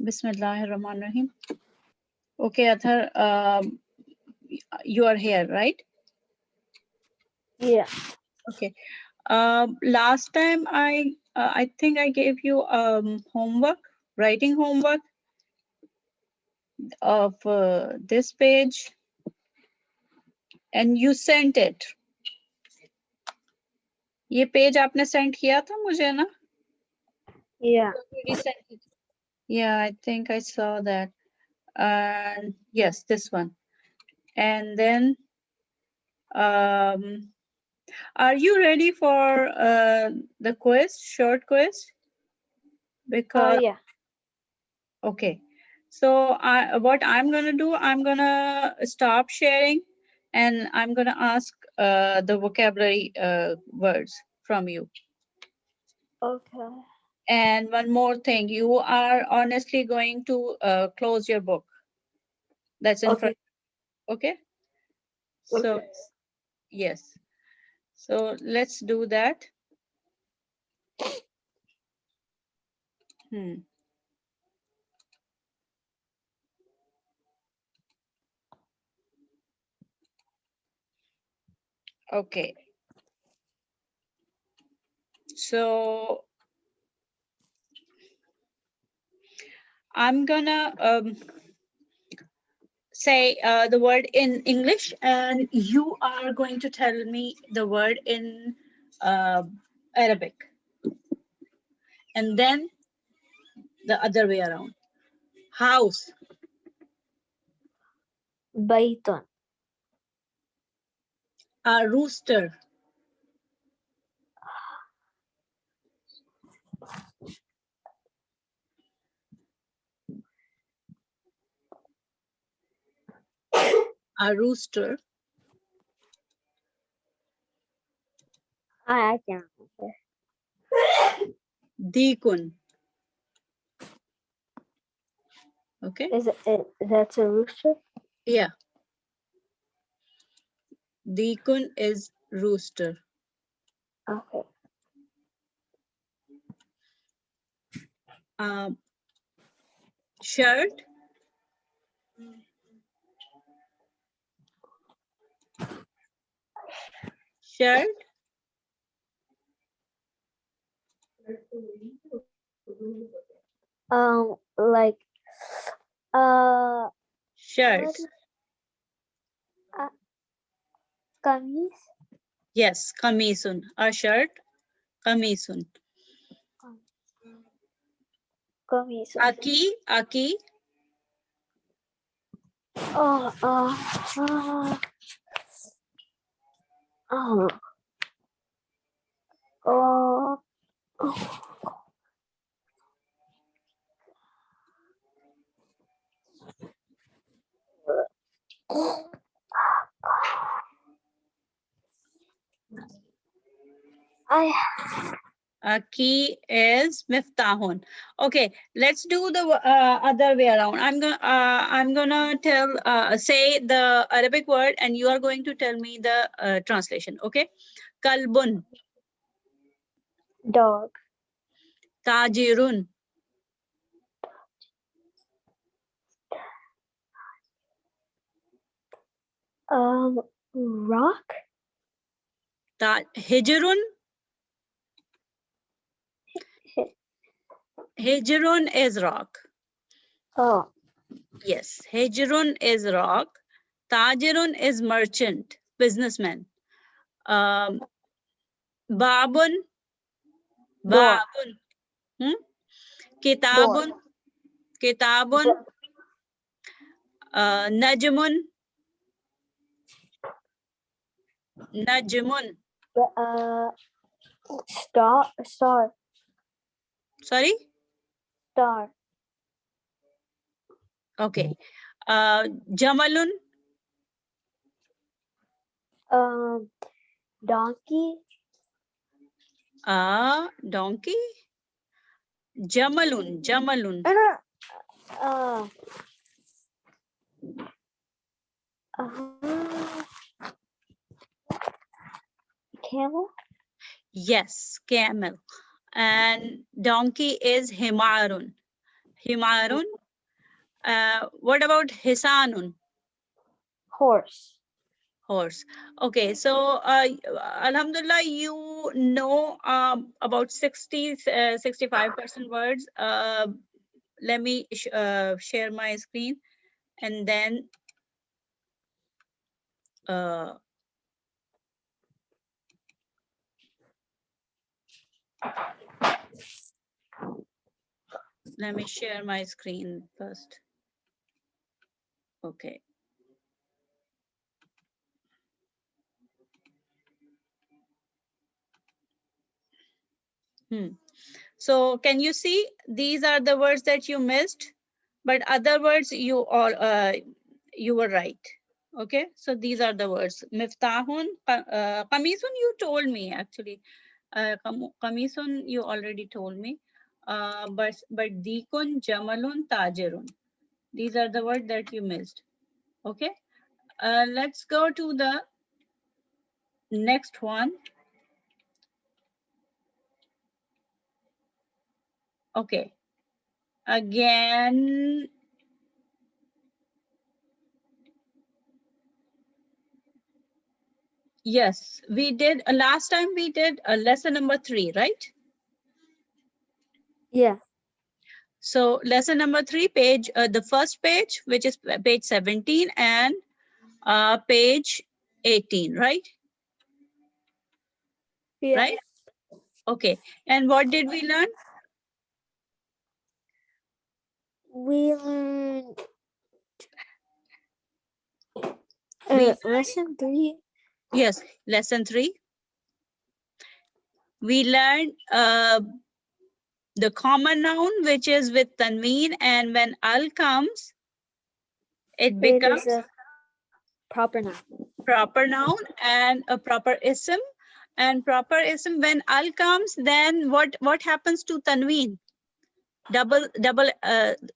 Bismillahirrahmanirrahim. Okay, Athar, you are here, right? Yeah. Okay. Last time I think I gave you homework, writing homework of this page, and you sent it. ये page आपने send किया था मुझे ना? Yeah. Yeah, I think I saw that. And yes, this one. And then, are you ready for the quiz, short quiz? Because Yeah. okay, so what I'm gonna do, I'm gonna stop sharing, and I'm gonna ask the vocabulary words from you. Okay. And one more thing, you are honestly going to close your book. That's in front. Okay. So Okay. yes. So let's do that. Okay. So I'm gonna say the word in English, and you are going to tell me the word in Arabic. And then the other way around. House. Baiton. A rooster. A rooster. I can answer. Deacon. Okay. Is it that's a rooster? Yeah. Deacon is rooster. Okay. Shirt. Shirt. Like Shirt. Kameez. Yes, kamisun. A shirt. Kamisun. Kameez. Aki. Aki. Oh. Key is miftahun. Okay, let's do the other way around. I'm gonna say the Arabic word, and you are going to tell me the translation. Okay, kalbun. Dog. Tajirun. Rock. Hijrun. Hijrun is rock. Oh. Yes, Hijrun is rock. Tajirun is merchant, businessman. Babun. Babun. Kitabun. Kitabun. Najmun. Najmun. Star. Sorry? Star. Okay. Jamalun. Donkey. Donkey. Jamalun. Jamalun. Camel. Yes, camel. And donkey is himarun. Himarun. What about hisanun? Horse. Horse. Okay, so Alhamdulillah, you know about 65% words. Let me share my screen, and then let me share my screen first. Okay. So can you see these are the words that you missed, but other words you all you were right. Okay, so these are the words. Miftahun, qamisun you told me actually. Qamisun you already told me. But dikun, jamalun, tajirun. These are the words that you missed. Okay, let's go to the next one. Okay, again. Yes, we did. Last time we did lesson number 3, right? Yeah. So lesson number 3, page, the first page, which is page 17 and page 18, right? Yeah. Right? Okay. And what did we learn? We learned We- lesson 3. Yes, lesson 3. We learned the common noun, which is with tanween, and when al comes, it becomes It is a proper noun. proper noun and a proper ism. And proper ism, when al comes, then what happens to tanween? Double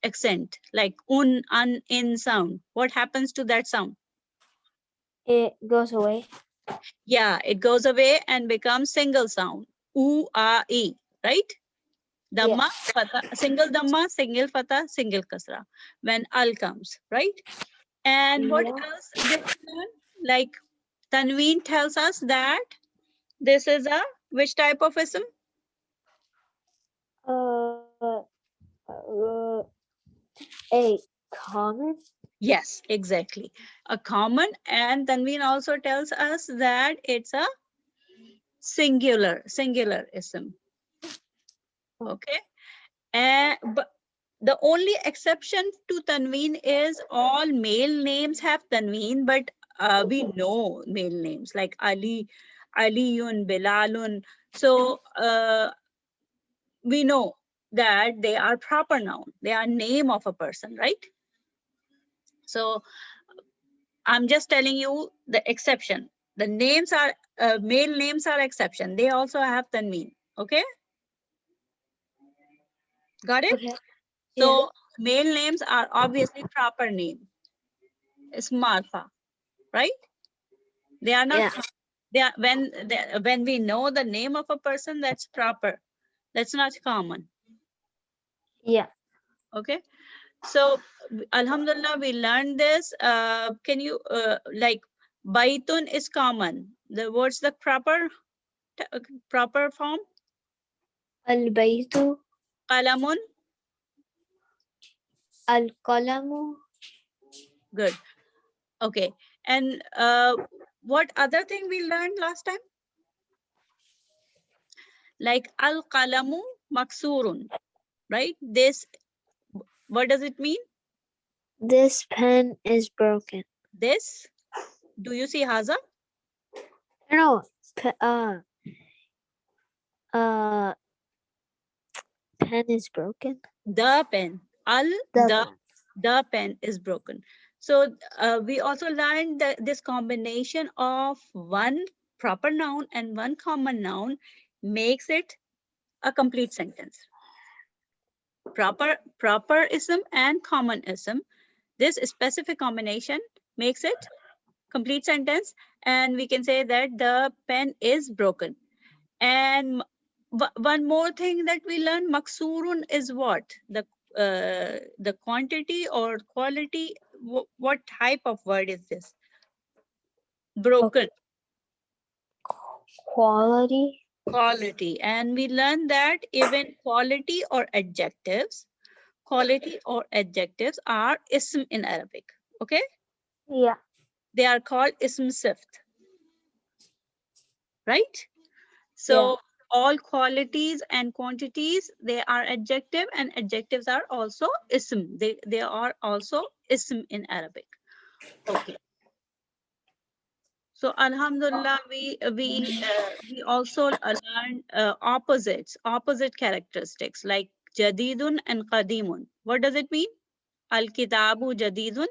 accent, like un, in sound. What happens to that sound? It goes away. Yeah, it goes away and becomes single sound. U, a, e, right? Dhamma, fatha, single dhamma, single fatha, single kasra. When al comes, right? And what Yeah. else did we learn? Like tanween tells us that this is a which type of ism? A common. Yes, exactly. A common, and tanween also tells us that it's a singular ism. Okay. But the only exception to tanween is all male names have tanween, but we know male names like Ali, Aliyun, Bilalun. So we know that they are proper noun. They are name of a person, right? So I'm just telling you the exception. The names are male names are exception. They also have tanween. Okay, got it? Okay. So male names are obviously proper name. It's marfa, right? They are not. Yeah. They are when we know the name of a person, that's proper. That's not common. Yeah. Okay. So Alhamdulillah, we learned this. Can you like baitun is common. The what's the proper form? البيت. Qalamun. القلم. Good. Okay. And what other thing we learned last time? Like al qalamu maksurun, right? This, what does it mean? This pen is broken. This, do you see haza? No. Uh. Pen is broken. The pen. The pen is broken. So we also learned that this combination of one proper noun and one common noun makes it a complete sentence. Proper ism and common ism. This specific combination makes it complete sentence, and we can say that the pen is broken. And one more thing that we learned, maksurun is what? The the quantity or quality? What type of word is this? Broken. Quality. Quality. And we learned that even quality or adjectives are ism in Arabic. Okay? Yeah. They are called ism sift. Right? So Yeah. all qualities and quantities, they are adjective, and adjectives are also ism. They are also ism in Arabic. Okay. So Alhamdulillah, we also learned opposite characteristics like jadidun and qadimun. What does it mean? Al kitabu jadidun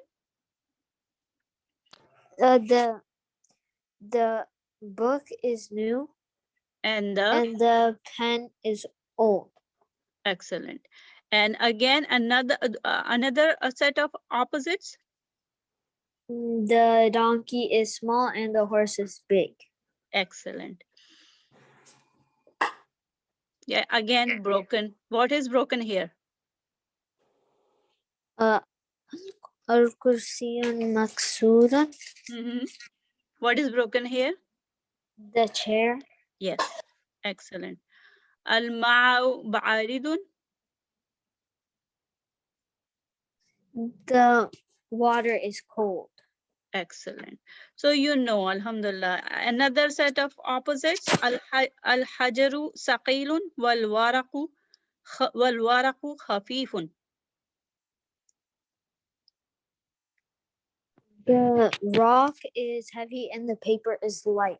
The book is new and and the pen is old. excellent. And again another set of opposites. The donkey is small and the horse is big. Excellent. Yeah, again broken. What is broken here? Uh, Al-Kursiyun Maksuran. Mhm. What is broken here? The chair. Yes, excellent. Al-ma'u ba'aridun. The water is cold. Excellent. So you know, Alhamdulillah. Another set of opposites. Al-hajaru saqilun wal-waraqu khafifun. The rock is heavy and the paper is light.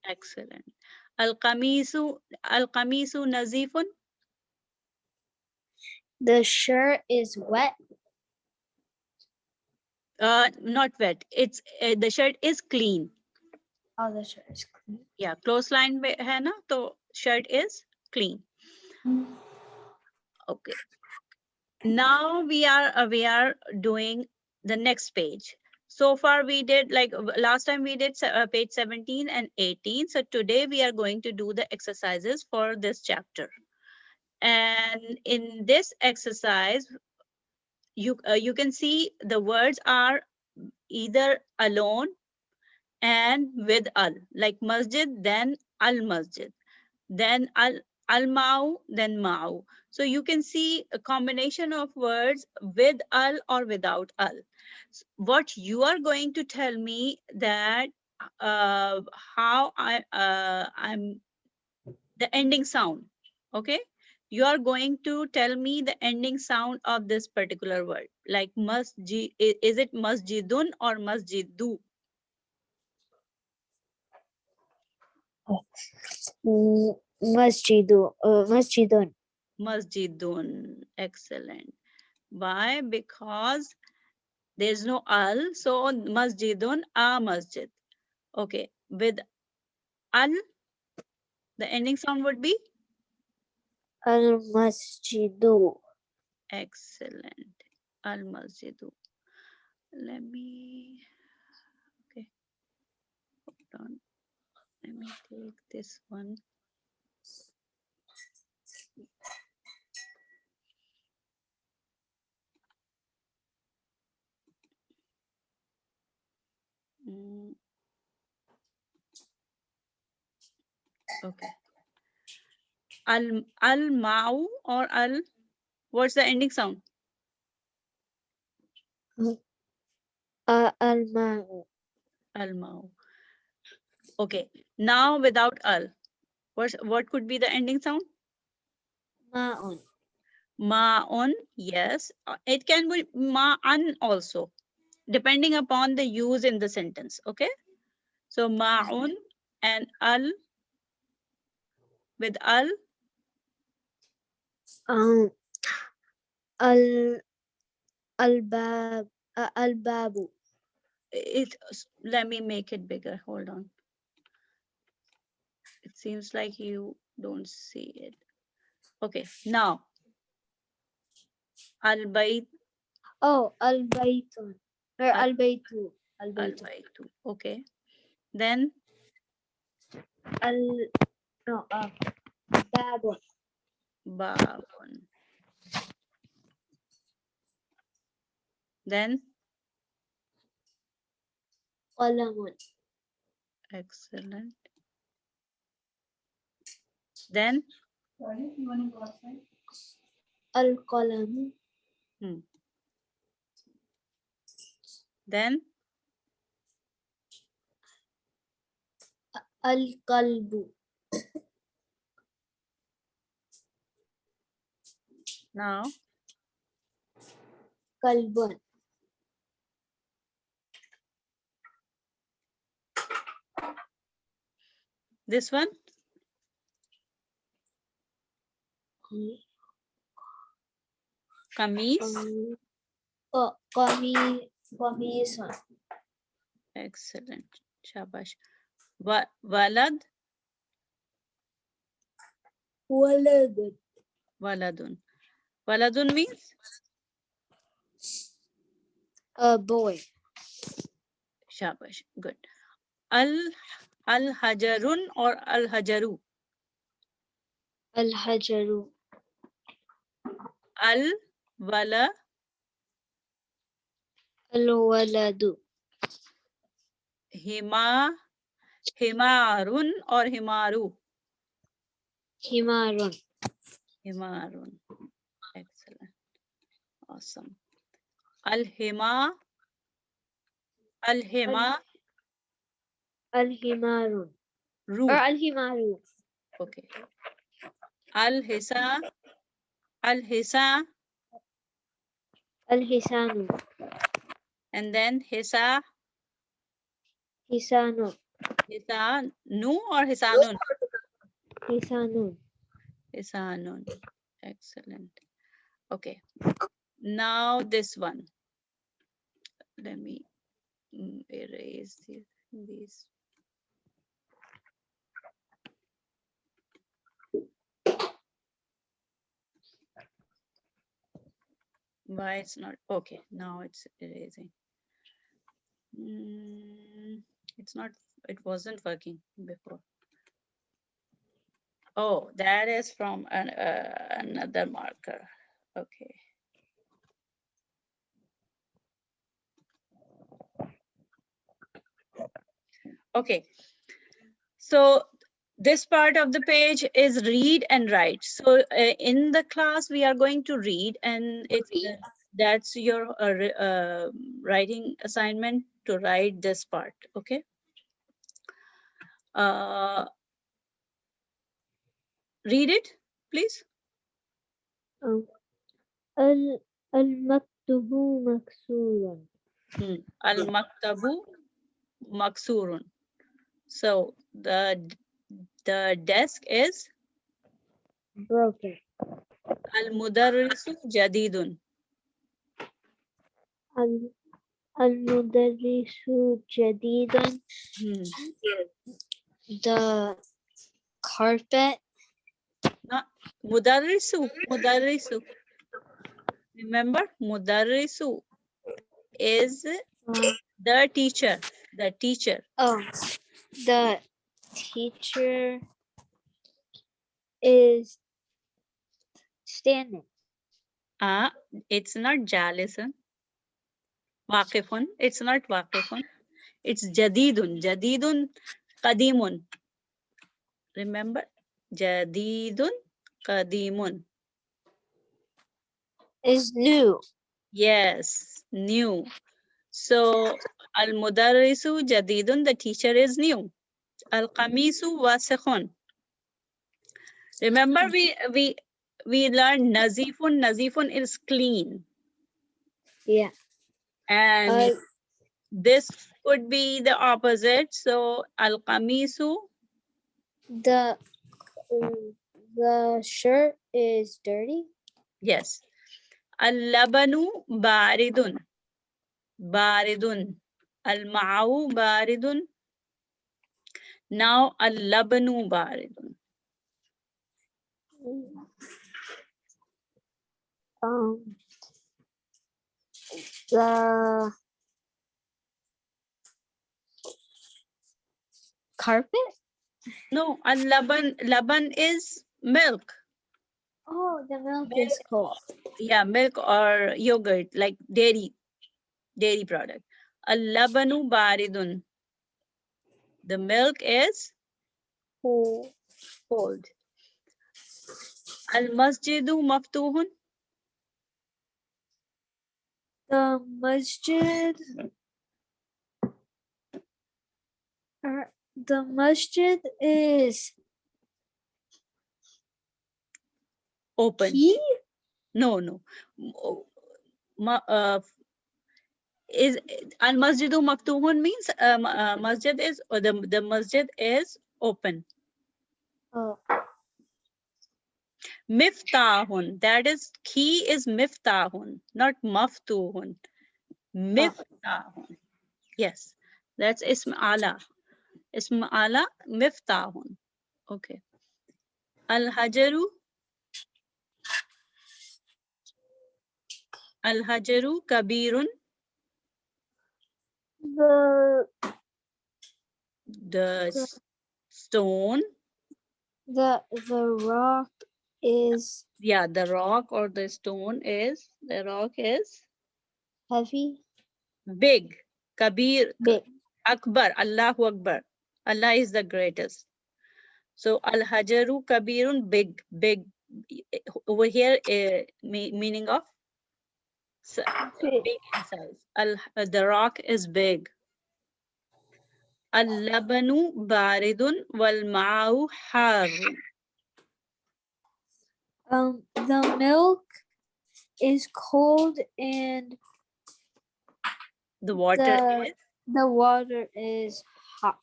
Excellent. Al-qamisu nazifun. The shirt is wet. Not wet. It's the shirt is clean. Oh, the shirt is clean. Yeah, close line hai na, so shirt is clean. Okay. Now we are doing the next page. So far we did like last time we did page 17 and 18. So today we are going to do the exercises for this chapter. And in this exercise, you can see the words are either alone and with al, like masjid, then al masjid, then al ma'u, then ma'u. So you can see a combination of words with al or without al. What you are going to tell me that how I'm the ending sound. Okay, you are going to tell me the ending sound of this particular word, like masjid. Is it masjidun or masjidu? Masjidun. Masjidun. Excellent. Why? Because there's no al, so masjidun, a masjid. Okay, with al, the ending sound would be Al-masjidu. excellent. Al masjidu. Let me, okay, hold on. Let me take this one. Okay. Al ma'u or al, what's the ending sound? Al-ma'u. Al ma'u. Okay. Now without al, what could be the ending sound? Ma'un. Ma'un, yes. It can be ma'an also, depending upon the use in the sentence. Okay. So ma'un and al, with al, Um, al al-bab. Al-babu. let me make it bigger. Hold on. It seems like you don't see it. Okay. Now al bayt, Oh, al-baytun. Or al al-baytu. Al-baytu. baytu. Okay. Then Al no babun. babun. Then قلم. excellent. Then القلم. then القلب. now كلب. this one. Kameez. قميص. Excellent. Shabash. Walad. ولد. Waladun. Waladun means A boy. shabash. Good. Al-hajarun or al-hajaru? الحجر. Al-wala. الولد. Himarun or himaru? حمار. Himarun. Excellent. Awesome. Al-hima. Al-hima. الحمار. Ru. الحمار. Okay. Al-hisa. Al-hisa. الحسان. And then hisa. حسان. Hisanu or hisanun? حسان. Hisanun. Excellent. Okay. Now this one. Let me erase these. Why it's not? Okay, now it's erasing. It's not, it wasn't working before. Oh, that is from another marker. Okay. Okay. So this part of the page is read and write. So in the class, we are going to read, and it's that's your writing assignment to write this part. Okay. Read it, please. المكتب مكسور. Al-maktabu maksurun. So the desk is broken. al-mudarrisu jadidun. المدرس جديد. The carpet. Not mudarrisu. Remember, mudarrisu is the teacher. Oh, the teacher is standing. It's not jalisun. Waqifun. It's not waqifun. It's jadidun. Jadidun qadimun. Remember, jadidun qadimun. Is new. Yes, new. So al-mudarrisu jadidun, the teacher is new. Al-qamisu wasikhun. Remember, we learned nazifun. Nazifun is clean. Yeah. And this could be the opposite. So al-qamisu. The shirt is dirty. Yes. Al-labanu baridun. Baridun. Al-ma'u baridun. Now al-labanu baridun. The carpet? No, laban is milk. Oh, the milk is cold. Yeah, milk or yogurt, like dairy. dairy product. Al-labanu baridun. The milk is Cool. cold. Al-masjidu maftuhun. The masjid. The masjid is Open. key. No, no. Is al-masjidu maftuhun means masjid is, or the masjid is open. Oh, Miftahun, that is, key is miftahun, not maftuhun. Miftahun. Yes, that's ism ala. Ism ala miftahun. Okay. Al-hajaru. Al-hajaru kabirun. the The stone. the rock is Yeah, the rock or the stone is, the rock is heavy. big. Kabir. Big. Akbar. Allahu Akbar. Allah is the greatest. So al-hajaru kabirun, big, big. Over here, meaning of big in size. The rock is big. Al-labanu baridun wal ma'u harun. The milk is cold and The water is the water is hot.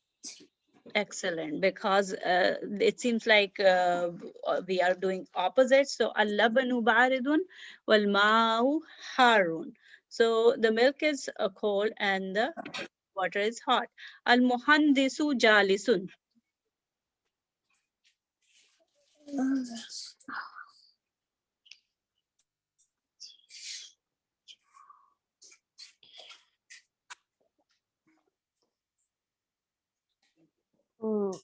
excellent, because it seems like we are doing opposite. So al-labanu baridun wal ma'u harun. So the milk is cold and the water is hot. Al-muhandisu jalisun. Mm.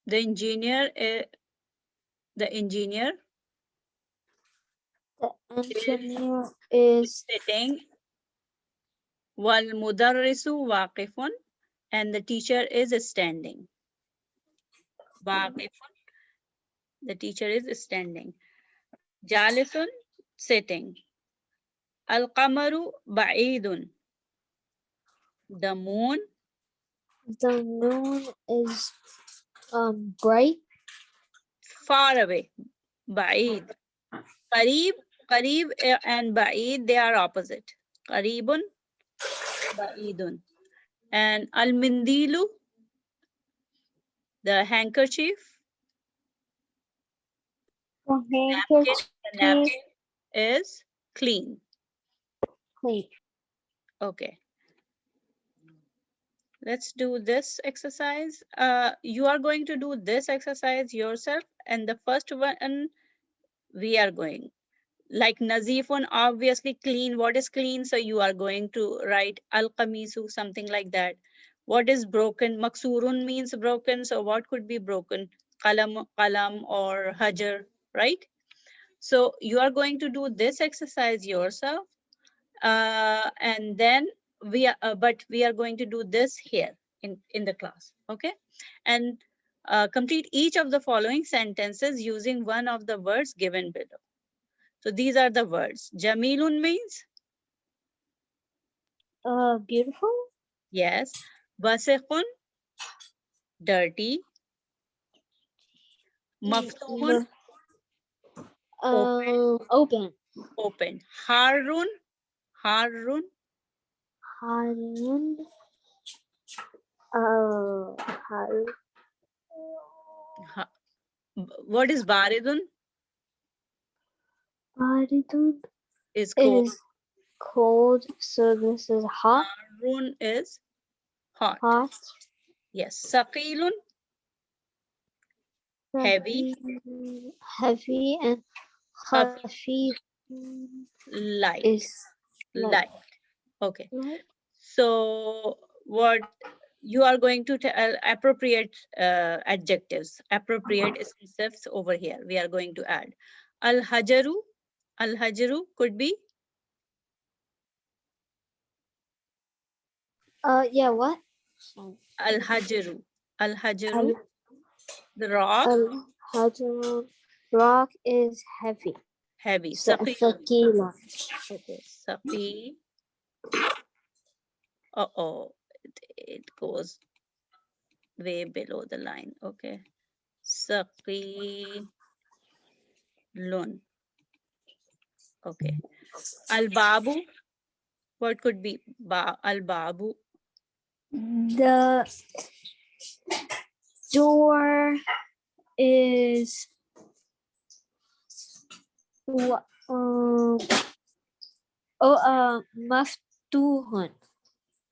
The engineer, the engineer The engineer is sitting. Wal mudarrisu waqifun, and the teacher is standing. Waqifun, the teacher is standing. Jalisun, sitting. Al qamaru ba'idun, the moon is bright. far away. Ba'id. Qareeb, qareeb and ba'id, they are opposite. Qareebun, ba'idun. And al mindilu, the handkerchief. The The handkerchief napkin is clean. clean. Okay. Let's do this exercise. You are going to do this exercise yourself. And the first one, we are going. Like Nazifun, obviously clean. What is clean? So you are going to write al-qamisu, something like that. What is broken? Maksurun means broken. So what could be broken? Qalam or hajar, right? So you are going to do this exercise yourself. And then but we are going to do this here in the class, okay? And complete each of the following sentences using one of the words given below. So these are the words. Jamilun means Beautiful. yes. Wasikhun, dirty. Maftuhun, Open. open. Harun, harun. Harun. What is baridun? Baridun Is cold. is cold, so this is hot. Harun is hot. Hot. Yes. Saqilun, heavy. Heavy and Khafif, khafif light. is Light. Okay. light. So what you are going to tell appropriate adjectives, appropriate adjectives over here. We are going to add al-hajaru. Al-hajaru could be Yeah, what? Al-Hajru. Al-Hajru, Al the rock, Al rock is heavy. heavy. Saqi. Thaqila. Okay. Saqi. Uh-oh. It goes way below the line. Okay. Saqi. Lun. Okay. Al-Babu. What could be Al-Babu? The door is maftuhun.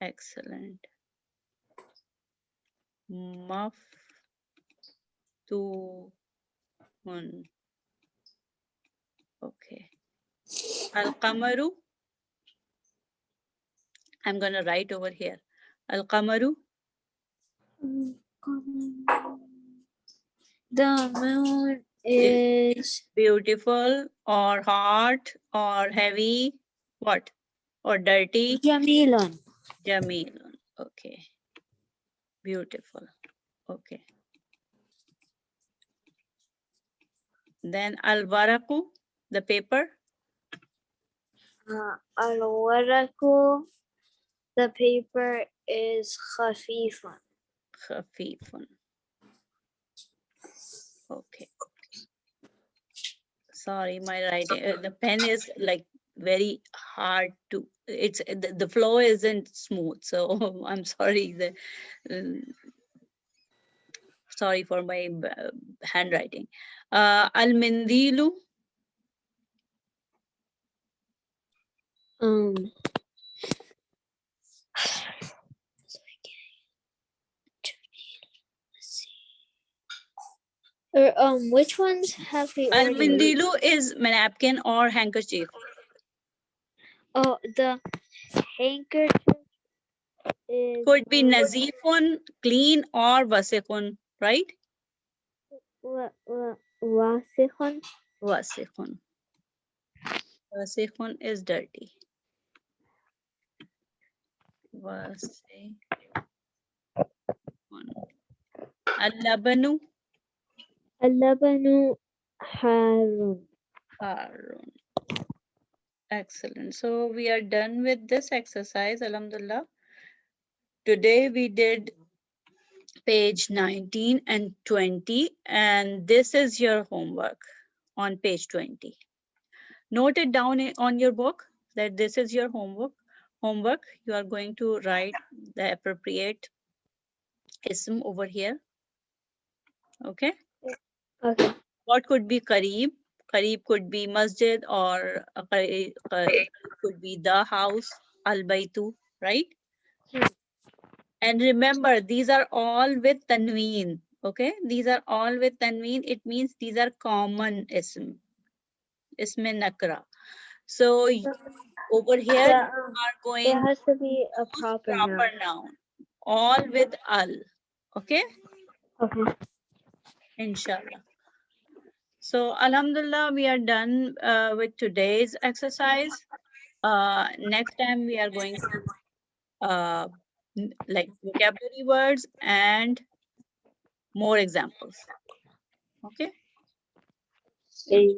Excellent. Maftuhun. Okay. Al-Qamaru. I'm going to write over here. Al-Qamaru. The moon is Beautiful or hot or heavy. What? Or dirty. Jamilun. Jamilun. Okay. Beautiful. Okay. Then Al-Waraku, the paper. Al-waraku. The paper is khafifun. Khafifun. Okay. Sorry, my writing, the pen is like very hard to, it's, the flow isn't smooth. So I'm sorry. Sorry for my handwriting. Al-Mindilu. Which ones have we already read? Al-Mindilu is napkin or handkerchief. Oh, the handkerchief is Could be nazifun, clean, or wasikhun, right? wasikhun. Wasikhun. Wasikhun is dirty. Wasikhun. Al-Labanu. Al-labanu harun. Harun. Excellent. So we are done with this exercise, alhamdulillah. Today we did page 19 and 20, and this is your homework on page 20. Note it down on your book that this is your homework. You are going to write the appropriate ism over here. Okay. Okay. What could be Kareeb? Kareeb could be masjid, or could be the house, al-baytu, right? And remember, these are all with tanween. Okay, these are all with tanween. It means these are common ism nakra. So over here Yeah, are it going has to be a use proper proper noun. noun, all with al. Okay, Okay. inshallah. So alhamdulillah, we are done with today's exercise. Next time we are going to like vocabulary words and more examples. Okay. Okay.